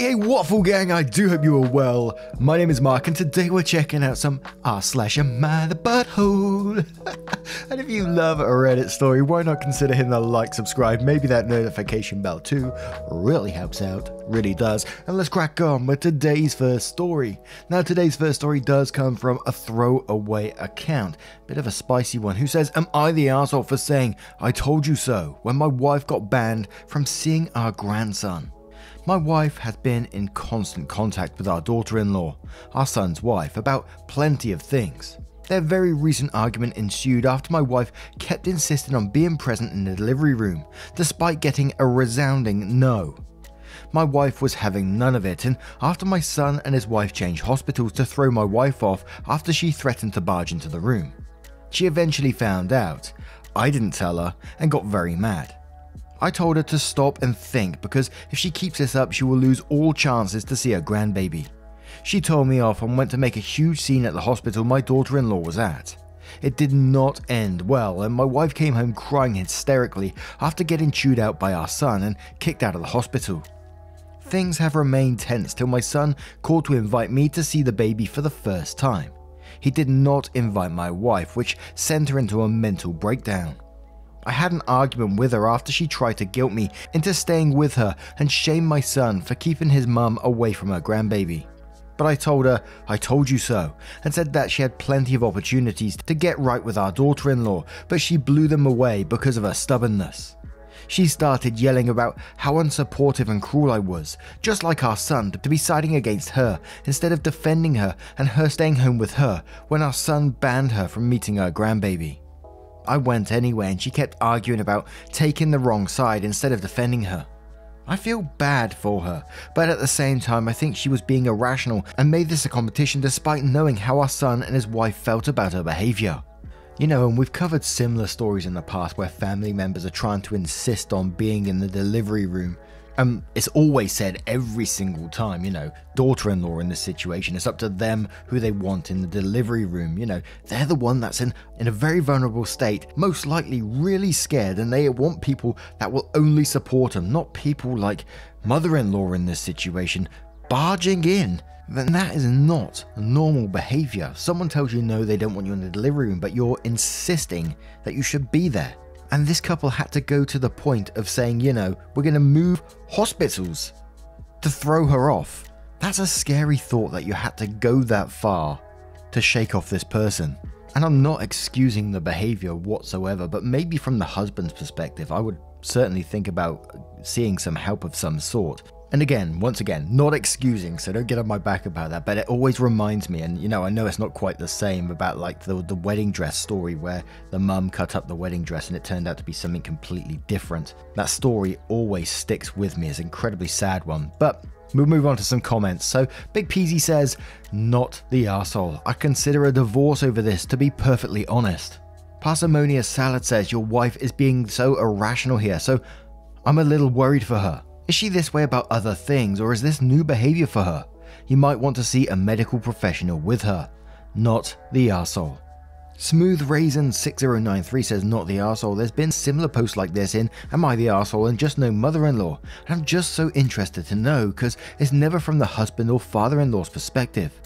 Hey, Waffle Gang, I do hope you are well. My name is Mark, and today we're checking out some r/am I the butthole. And if you love a Reddit story, why not consider hitting the like, subscribe, maybe that notification bell too. Really helps out, really does. And let's crack on with today's first story. Now, today's first story does come from a throwaway account, bit of a spicy one, who says, am I the arsehole for saying I told you so when my wife got banned from seeing our grandson? My wife has been in constant contact with our daughter-in-law, our son's wife, about plenty of things. Their very recent argument ensued after my wife kept insisting on being present in the delivery room, despite getting a resounding no. My wife was having none of it, and after my son and his wife changed hospitals to throw my wife off after she threatened to barge into the room. She eventually found out. I didn't tell her and got very mad. I told her to stop and think, because if she keeps this up, she will lose all chances to see her grandbaby. She told me off and went to make a huge scene at the hospital my daughter-in-law was at. It did not end well, and my wife came home crying hysterically after getting chewed out by our son and kicked out of the hospital. Things have remained tense till my son called to invite me to see the baby for the first time. He did not invite my wife, which sent her into a mental breakdown. I had an argument with her after she tried to guilt me into staying with her and shame my son for keeping his mum away from her grandbaby. But I told her, I told you so, and said that she had plenty of opportunities to get right with our daughter-in-law, but she blew them away because of her stubbornness. She started yelling about how unsupportive and cruel I was, just like our son, to be siding against her instead of defending her and her staying home with her when our son banned her from meeting her grandbaby. I went anyway, and she kept arguing about taking the wrong side instead of defending her. I feel bad for her, but at the same time I think she was being irrational and made this a competition despite knowing how our son and his wife felt about her behaviour. You know, and we've covered similar stories in the past where family members are trying to insist on being in the delivery room. It's always said every single time, you know, daughter-in-law in this situation, it's up to them who they want in the delivery room. You know, they're the one that's in a very vulnerable state, most likely really scared, and they want people that will only support them, not people like mother-in-law in this situation barging in. Then that is not normal behavior. Someone tells you no, they don't want you in the delivery room, but you're insisting that you should be there. And this couple had to go to the point of saying, you know, we're going to move hospitals to throw her off. That's a scary thought, that you had to go that far to shake off this person. And I'm not excusing the behavior whatsoever, but maybe from the husband's perspective, I would certainly think about seeing some help of some sort. And again, once again, not excusing, so don't get on my back about that, but it always reminds me, and you know, I know it's not quite the same, about like the wedding dress story where the mum cut up the wedding dress and it turned out to be something completely different. That story always sticks with me. It's an incredibly sad one, but we'll move on to some comments. So Big Peasy says, not the arsehole. I consider a divorce over this, to be perfectly honest. Parsimonious Salad says, your wife is being so irrational here, so I'm a little worried for her. Is she this way about other things, or is this new behavior for her? You might want to see a medical professional with her. Not the arsehole. Smooth Raisin 6093 says, not the arsehole. There's been similar posts like this in Am I the Arsehole and Just No Mother-in-Law. And I'm just so interested to know, because it's never from the husband or father-in-law's perspective.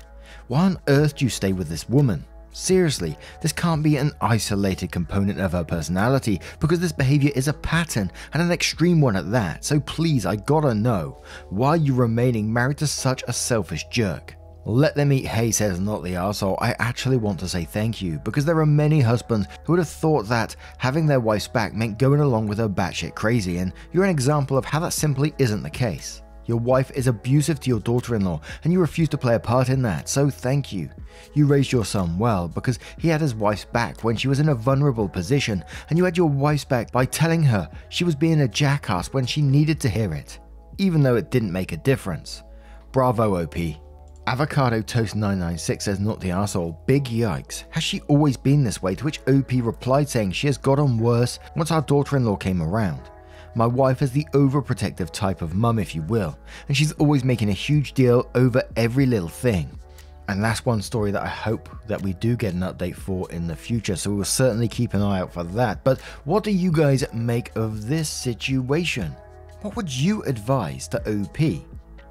Why on earth do you stay with this woman? Seriously, this can't be an isolated component of her personality, because this behavior is a pattern, and an extreme one at that. So please, I gotta know, why are you remaining married to such a selfish jerk? Let them eat hay says, not the arsehole. I actually want to say thank you, because there are many husbands who would have thought that having their wife's back meant going along with her batshit crazy, and you're an example of how that simply isn't the case. Your wife is abusive to your daughter-in-law, and you refuse to play a part in that, so thank you. You raised your son well, because he had his wife's back when she was in a vulnerable position, and you had your wife's back by telling her she was being a jackass when she needed to hear it, even though it didn't make a difference. Bravo, OP. Avocado Toast 996 says, not the arsehole. Big yikes. Has she always been this way? To which OP replied saying she has gotten worse once our daughter-in-law came around. My wife is the overprotective type of mum, if you will, and she's always making a huge deal over every little thing. And that's one story that I hope that we do get an update for in the future, so we'll certainly keep an eye out for that. But what do you guys make of this situation? What would you advise to OP?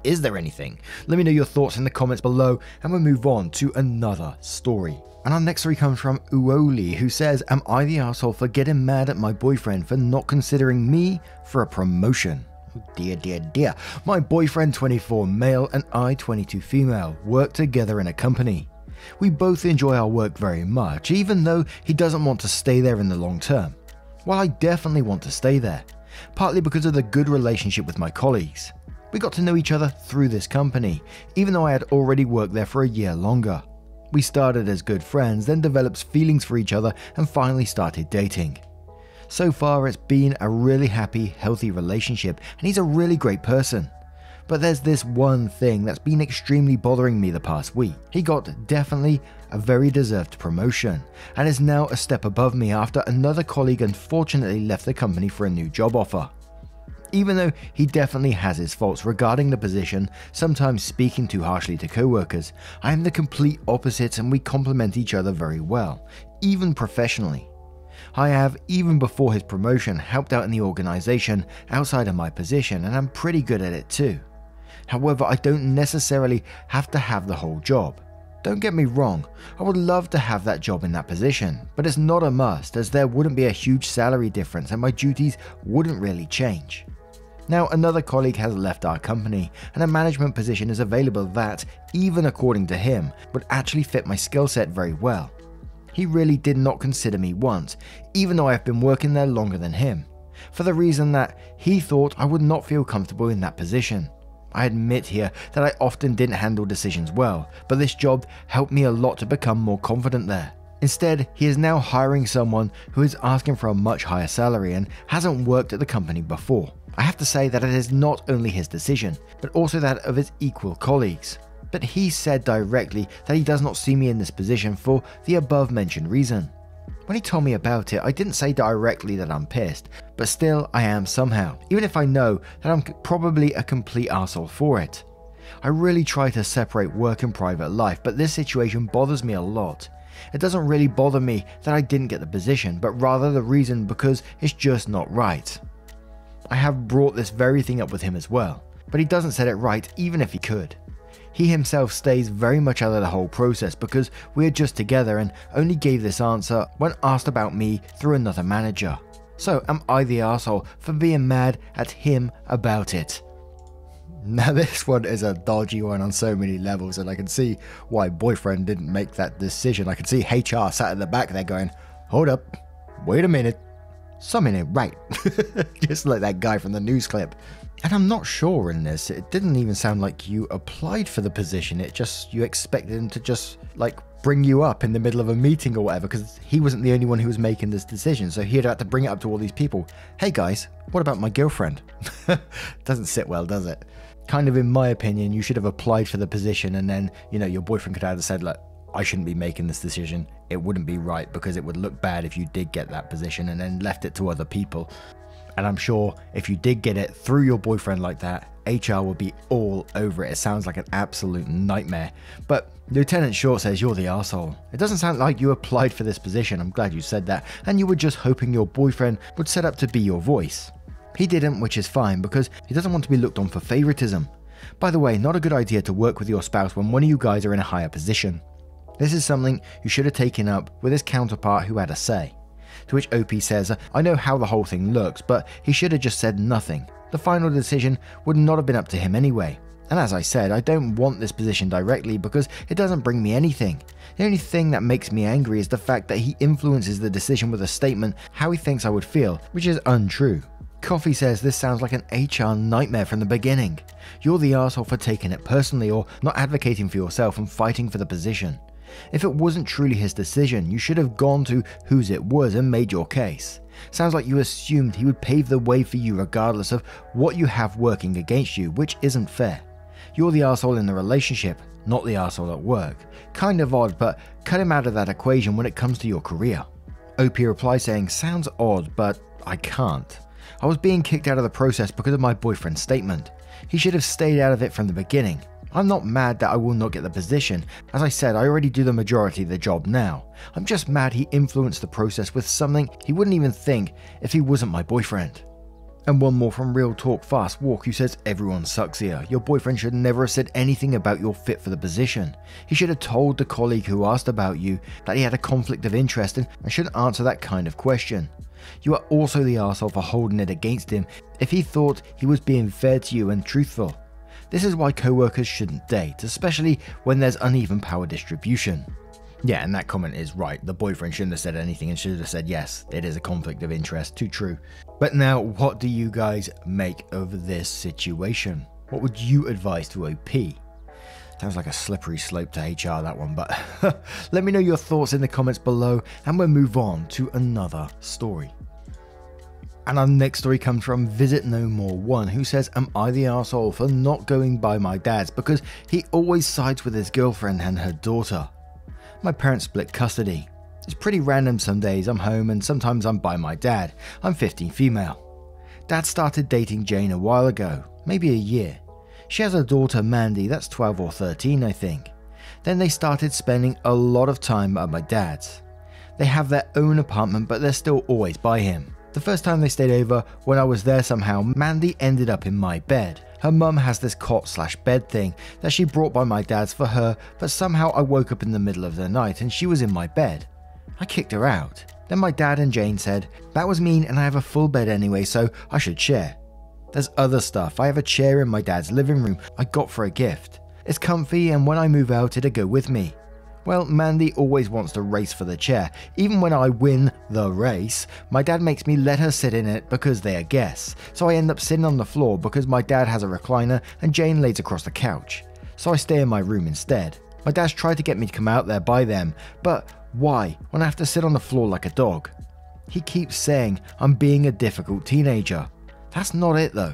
is there anything? Let me know your thoughts in the comments below, and we'll move on to another story. And our next story comes from Uoli, who says, am I the asshole for getting mad at my boyfriend for not considering me for a promotion? Oh dear, dear, dear. My boyfriend, 24 male, and I, 22 female, work together in a company. We both enjoy our work very much, even though he doesn't want to stay there in the long term. While I definitely want to stay there, partly because of the good relationship with my colleagues. We got to know each other through this company, even though I had already worked there for a year longer. We started as good friends, then developed feelings for each other, and finally started dating. So far, it's been a really happy, healthy relationship, and he's a really great person. But there's this one thing that's been extremely bothering me the past week. He got definitely a very deserved promotion, and is now a step above me after another colleague unfortunately left the company for a new job offer. Even though he definitely has his faults regarding the position, sometimes speaking too harshly to co-workers, I am the complete opposite and we complement each other very well, even professionally. I have, even before his promotion, helped out in the organization outside of my position, and I'm pretty good at it too. However, I don't necessarily have to have the whole job. Don't get me wrong, I would love to have that job in that position, but it's not a must, as there wouldn't be a huge salary difference and my duties wouldn't really change. Now, another colleague has left our company, and a management position is available that, even according to him, would actually fit my skill set very well. He really did not consider me once, even though I have been working there longer than him, for the reason that he thought I would not feel comfortable in that position. I admit here that I often didn't handle decisions well, but this job helped me a lot to become more confident there. Instead, he is now hiring someone who is asking for a much higher salary and hasn't worked at the company before. I have to say that it is not only his decision, but also that of his equal colleagues. But he said directly that he does not see me in this position for the above mentioned reason. When he told me about it, I didn't say directly that I'm pissed, but still I am somehow, even if I know that I'm probably a complete arsehole for it. I really try to separate work and private life, but this situation bothers me a lot. It doesn't really bother me that I didn't get the position, but rather the reason because it's just not right. I have brought this very thing up with him as well, but he doesn't set it right even if he could. He himself stays very much out of the whole process because we are just together and only gave this answer when asked about me through another manager. So am I the asshole for being mad at him about it? Now this one is a dodgy one on so many levels, and I can see why boyfriend didn't make that decision. I can see HR sat at the back there going, hold up, wait a minute. Something ain't right. Just like that guy from the news clip. And I'm not sure in this, it didn't even sound like you applied for the position, you expected him to just like bring you up in the middle of a meeting or whatever, because he wasn't the only one who was making this decision, so he'd have to bring it up to all these people. Hey guys, what about my girlfriend? Doesn't sit well, does it? Kind of in my opinion, you should have applied for the position and then, you know, your boyfriend could have said like, I shouldn't be making this decision. It wouldn't be right because it would look bad if you did get that position, and then left it to other people. And I'm sure if you did get it through your boyfriend like that, HR would be all over it. It sounds like an absolute nightmare. But Lieutenant Short says you're the arsehole. It doesn't sound like you applied for this position, I'm glad you said that, and you were just hoping your boyfriend would set up to be your voice. He didn't, which is fine because he doesn't want to be looked on for favoritism. By the way, not a good idea to work with your spouse when one of you guys are in a higher position. This is something you should have taken up with his counterpart who had a say. To which OP says, I know how the whole thing looks, but he should have just said nothing. The final decision would not have been up to him anyway. And as I said, I don't want this position directly because it doesn't bring me anything. The only thing that makes me angry is the fact that he influences the decision with a statement how he thinks I would feel, which is untrue. Coffee says this sounds like an HR nightmare from the beginning. You're the arsehole for taking it personally or not advocating for yourself and fighting for the position. If it wasn't truly his decision, you should have gone to whose it was and made your case. Sounds like you assumed he would pave the way for you regardless of what you have working against you, which isn't fair. You're the arsehole in the relationship, not the arsehole at work. Kind of odd, but cut him out of that equation when it comes to your career. OP replies saying, sounds odd, but I can't. I was being kicked out of the process because of my boyfriend's statement. He should have stayed out of it from the beginning. I'm not mad that I will not get the position. As I said, I already do the majority of the job now. I'm just mad he influenced the process with something he wouldn't even think if he wasn't my boyfriend. And one more from Real Talk Fast Walk, who says, everyone sucks here. Your boyfriend should never have said anything about your fit for the position. He should have told the colleague who asked about you that he had a conflict of interest and shouldn't answer that kind of question. You are also the arsehole for holding it against him if he thought he was being fair to you and truthful. This is why co-workers shouldn't date, especially when there's uneven power distribution. Yeah, and that comment is right. The boyfriend shouldn't have said anything and should have said, yes, it is a conflict of interest. Too true. But now, what do you guys make of this situation? What would you advise to OP? Sounds like a slippery slope to HR, that one, but let me know your thoughts in the comments below and we'll move on to another story. And our next story comes from Visit No More 1, who says, am I the arsehole for not going by my dad's because he always sides with his girlfriend and her daughter? My parents split custody. It's pretty random. Some days I'm home and sometimes I'm by my dad. I'm 15 female. Dad started dating Jane a while ago, maybe a year. She has a daughter, Mandy, that's 12 or 13 I think. Then they started spending a lot of time at my dad's. They have their own apartment but they're still always by him. The first time they stayed over, when I was there somehow, Mandy ended up in my bed. Her mum has this cot/bed thing that she brought by my dad's for her, but somehow I woke up in the middle of the night and she was in my bed. I kicked her out. Then my dad and Jane said, that was mean and I have a full bed anyway, so I should share. There's other stuff. I have a chair in my dad's living room I got for a gift. It's comfy and when I move out it'll go with me. Well, Mandy always wants to race for the chair. Even when I win the race, my dad makes me let her sit in it because they are guests. So I end up sitting on the floor because my dad has a recliner and Jane lays across the couch. So I stay in my room instead. My dad's tried to get me to come out there by them, but why when I have to sit on the floor like a dog? He keeps saying I'm being a difficult teenager. That's not it though.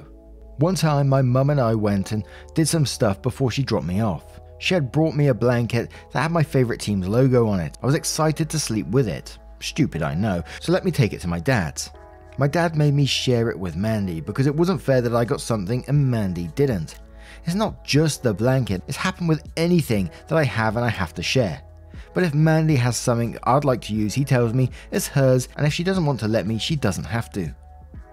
One time my mum and I went and did some stuff before she dropped me off. She had brought me a blanket that had my favourite team's logo on it. I was excited to sleep with it. Stupid, I know, so let me take it to my dad's. My dad made me share it with Mandy because it wasn't fair that I got something and Mandy didn't. It's not just the blanket, it's happened with anything that I have and I have to share. But if Mandy has something I'd like to use, he tells me it's hers and if she doesn't want to let me, she doesn't have to.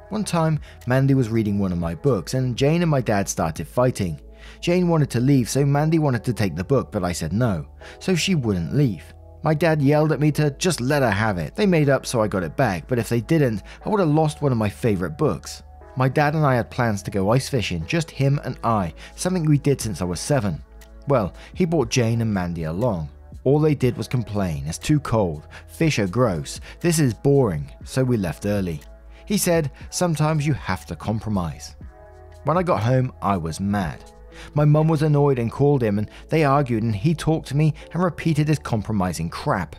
One time, Mandy was reading one of my books and Jane and my dad started fighting. Jane wanted to leave, so Mandy wanted to take the book, but I said no, so she wouldn't leave. My dad yelled at me to just let her have it. They made up so I got it back, but if they didn't, I would have lost one of my favourite books. My dad and I had plans to go ice fishing, just him and I, something we did since I was 7. Well, he brought Jane and Mandy along. All they did was complain, it's too cold, fish are gross, this is boring, so we left early. He said, sometimes you have to compromise. When I got home, I was mad. My mum was annoyed and called him and they argued and he talked to me and repeated his compromising crap.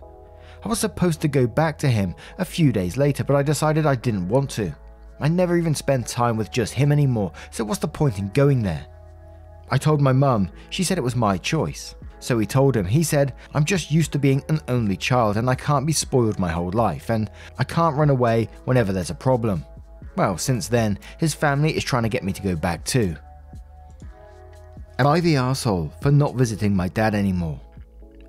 I was supposed to go back to him a few days later, but I decided I didn't want to. I never even spent time with just him anymore, so what's the point in going there? I told my mum, she said it was my choice. So we told him, he said, I'm just used to being an only child and I can't be spoiled my whole life and I can't run away whenever there's a problem. Well, since then, his family is trying to get me to go back too. Am I the arsehole for not visiting my dad anymore?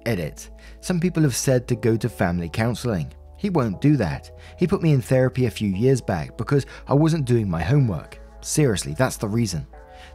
Edit. Some people have said to go to family counselling. He won't do that. He put me in therapy a few years back because I wasn't doing my homework. Seriously, that's the reason.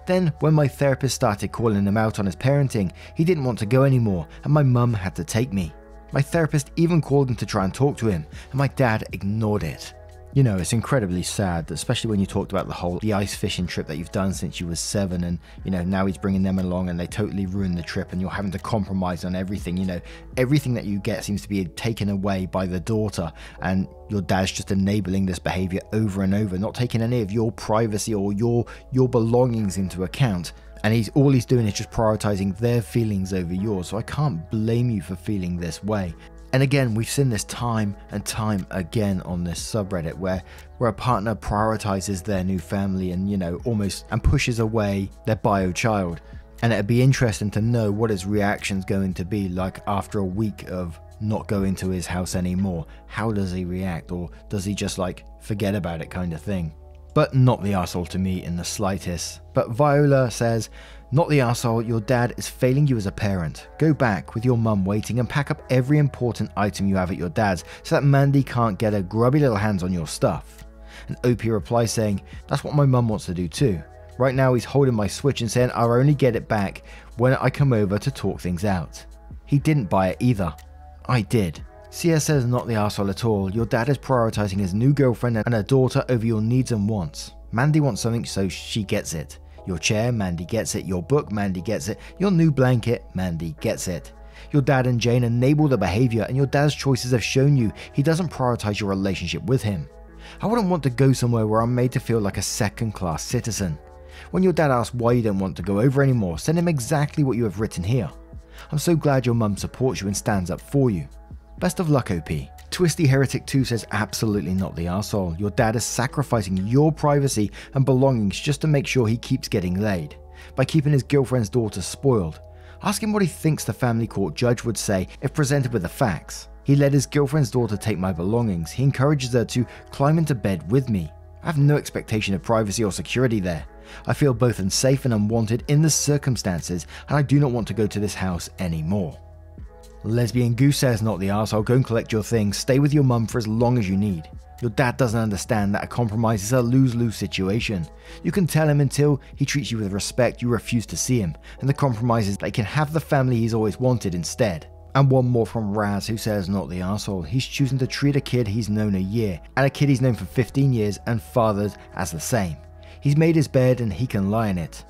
Then, when my therapist started calling him out on his parenting, he didn't want to go anymore and my mum had to take me. My therapist even called him to try and talk to him and my dad ignored it. You know, it's incredibly sad, especially when you talked about the ice fishing trip that you've done since you was 7 and, you know, now he's bringing them along and they totally ruined the trip and you're having to compromise on everything. You know, everything that you get seems to be taken away by the daughter and your dad's just enabling this behavior over and over, not taking any of your privacy or your belongings into account. And all he's doing is just prioritizing their feelings over yours. So I can't blame you for feeling this way. And again, we've seen this time and time again on this subreddit where a partner prioritizes their new family and, you know, almost and pushes away their bio child. And it'd be interesting to know what his reaction's going to be like after a week of not going to his house anymore. How does he react, or does he just like forget about it kind of thing? But not the arsehole to me in the slightest. But Viola says, not the arsehole, your dad is failing you as a parent. Go back with your mum waiting and pack up every important item you have at your dad's so that Mandy can't get her grubby little hands on your stuff. And OP replies saying, "That's what my mum wants to do too. Right now he's holding my Switch and saying I'll only get it back when I come over to talk things out. He didn't buy it either. I did." CS says, "Not the arsehole at all. Your dad is prioritizing his new girlfriend and her daughter over your needs and wants. Mandy wants something, so she gets it. Your chair, Mandy gets it. Your book, Mandy gets it. Your new blanket, Mandy gets it. Your dad and Jane enable the behavior, and your dad's choices have shown you he doesn't prioritize your relationship with him. I wouldn't want to go somewhere where I'm made to feel like a second-class citizen. When your dad asks why you don't want to go over anymore, send him exactly what you have written here. I'm so glad your mum supports you and stands up for you. Best of luck, OP." Twisty Heretic 2 says, "Absolutely not the arsehole. Your dad is sacrificing your privacy and belongings just to make sure he keeps getting laid. By keeping his girlfriend's daughter spoiled. Ask him what he thinks the family court judge would say if presented with the facts. He let his girlfriend's daughter take my belongings. He encourages her to climb into bed with me. I have no expectation of privacy or security there. I feel both unsafe and unwanted in the circumstances, and I do not want to go to this house anymore." Lesbian Goose says, "Not the arsehole. Go and collect your things. Stay with your mum for as long as you need. Your dad doesn't understand that a compromise is a lose-lose situation. You can tell him until he treats you with respect, you refuse to see him, and the compromise is that he can have the family he's always wanted instead." And one more from Raz, who says, "Not the arsehole. He's choosing to treat a kid he's known a year, and a kid he's known for 15 years, and fathered as the same. He's made his bed and he can lie in it."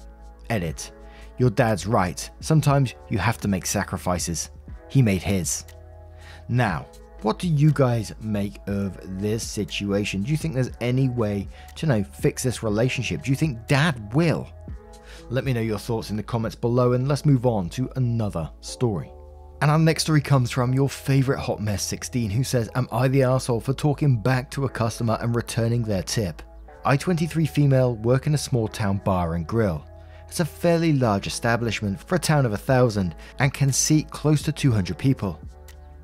Edit. Your dad's right. Sometimes you have to make sacrifices. He made his. Now, what do you guys make of this situation? Do you think there's any way to, fix this relationship? Do you think dad will? Let me know your thoughts in the comments below, and let's move on to another story. And our next story comes from your favorite Hot Mess 16, who says, "Am I the arsehole for talking back to a customer and returning their tip? I, 23 female, work in a small town bar and grill. It's a fairly large establishment for a town of 1,000 and can seat close to 200 people.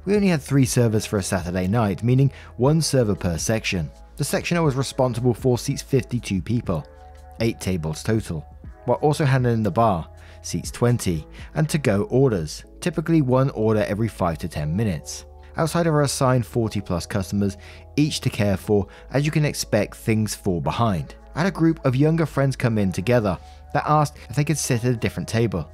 We only had 3 servers for a Saturday night, meaning 1 server per section. The section I was responsible for seats 52 people, 8 tables total, while also handling the bar, seats 20, and to-go orders, typically 1 order every 5 to 10 minutes. Outside of our assigned 40 plus customers, each to care for, as you can expect, things fall behind. I had a group of younger friends come in together that asked if they could sit at a different table.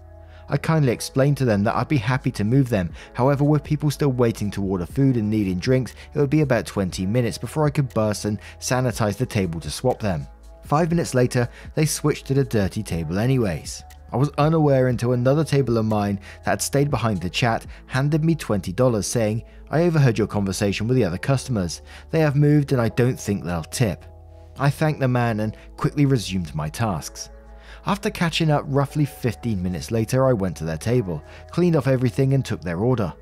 I kindly explained to them that I'd be happy to move them, however with people still waiting to order food and needing drinks, it would be about 20 minutes before I could burst and sanitize the table to swap them. 5 minutes later, they switched to the dirty table anyways. I was unaware until another table of mine that had stayed behind to chat handed me $20 saying, "I overheard your conversation with the other customers. They have moved and I don't think they'll tip." I thanked the man and quickly resumed my tasks. After catching up roughly 15 minutes later, I went to their table, cleaned off everything and took their order.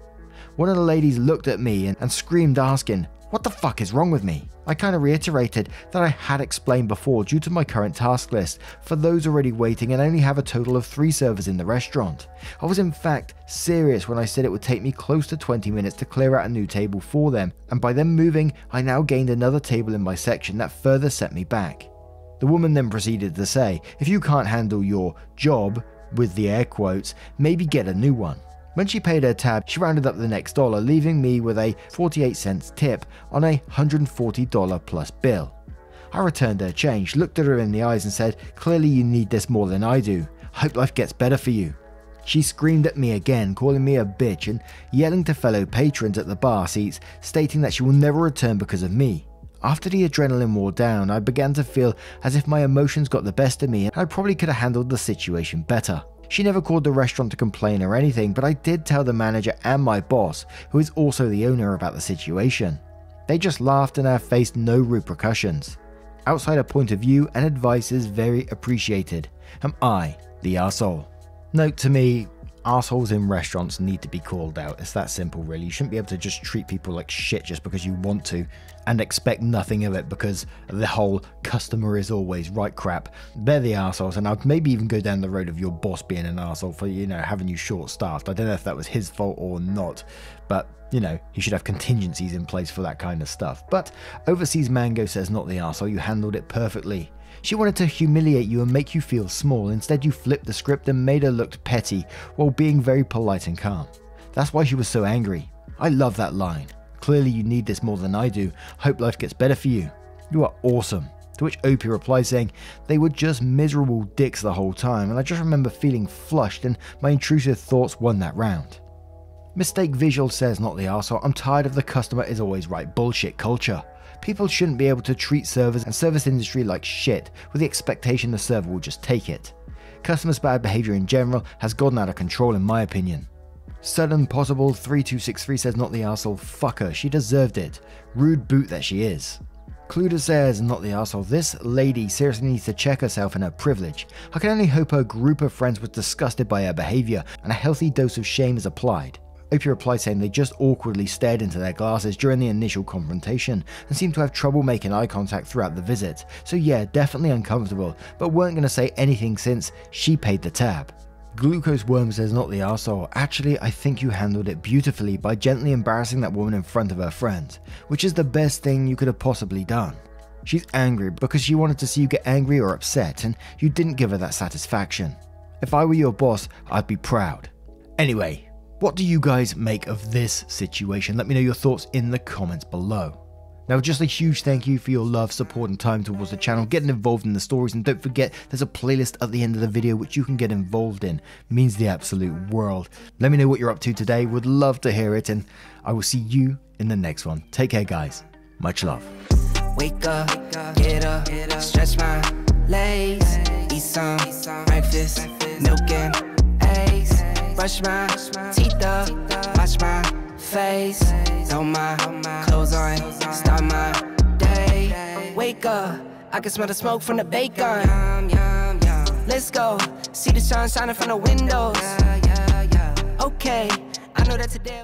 One of the ladies looked at me and screamed asking, "What the fuck is wrong with me?" I kind of reiterated that I had explained before due to my current task list for those already waiting and only have a total of 3 servers in the restaurant. I was in fact serious when I said it would take me close to 20 minutes to clear out a new table for them, and by them moving, I now gained another table in my section that further set me back. The woman then proceeded to say, "If you can't handle your job," with the air quotes, "maybe get a new one." When she paid her tab, she rounded up the next dollar, leaving me with a 48 cents tip on a $140 plus bill. I returned her change, looked at her in the eyes and said, "Clearly you need this more than I do. Hope life gets better for you." She screamed at me again, calling me a bitch and yelling to fellow patrons at the bar seats, stating that she will never return because of me. After the adrenaline wore down, I began to feel as if my emotions got the best of me and I probably could have handled the situation better. She never called the restaurant to complain or anything, but I did tell the manager and my boss, who is also the owner, about the situation. They just laughed and have faced no repercussions. Outsider point of view and advice is very appreciated. Am I the arsehole? Note to me, arseholes in restaurants need to be called out. It's that simple really. You shouldn't be able to just treat people like shit just because you want to and expect nothing of it because the whole customer is always right crap. They're the arseholes, and I'd maybe even go down the road of your boss being an arsehole for, having you short staffed. I don't know if that was his fault or not, but he should have contingencies in place for that kind of stuff. But Overseas Mango says, "Not the arsehole, you handled it perfectly. She wanted to humiliate you and make you feel small. Instead, you flipped the script and made her look petty while being very polite and calm. That's why she was so angry. I love that line. Clearly you need this more than I do. Hope life gets better for you." You are awesome. To which OP replies saying, they were just miserable dicks the whole time, and I just remember feeling flushed and my intrusive thoughts won that round. Mistake Visual says, not the arsehole, I'm tired of the customer is always right bullshit culture. People shouldn't be able to treat servers and service industry like shit with the expectation the server will just take it. Customers' bad behavior in general has gotten out of control in my opinion. Sudden Possible 3263 says, not the arsehole, fuck her, she deserved it. Rude boot that she is. Cluda says, not the arsehole, this lady seriously needs to check herself and her privilege. I can only hope her group of friends was disgusted by her behavior and a healthy dose of shame is applied. OP replied saying they just awkwardly stared into their glasses during the initial confrontation and seemed to have trouble making eye contact throughout the visit. So yeah, definitely uncomfortable, but weren't going to say anything since she paid the tab. Glucose Worm says, not the arsehole, actually I think you handled it beautifully by gently embarrassing that woman in front of her friends, which is the best thing you could have possibly done. She's angry because she wanted to see you get angry or upset and you didn't give her that satisfaction. If I were your boss, I'd be proud. Anyway, what do you guys make of this situation? Let me know your thoughts in the comments below. Now, just a huge thank you for your love, support and time towards the channel, getting involved in the stories, and don't forget there's a playlist at the end of the video which you can get involved in. It means the absolute world. Let me know what you're up to today, would love to hear it, and I will see you in the next one. Take care guys, much love. Wake up, get up, stretch my legs, eat some breakfast, milk and eggs, brush my teeth up, wash my face, throw my clothes on, start my day. Wake up, I can smell the smoke from the bacon. Let's go, see the sun shining from the windows. Okay, I know that today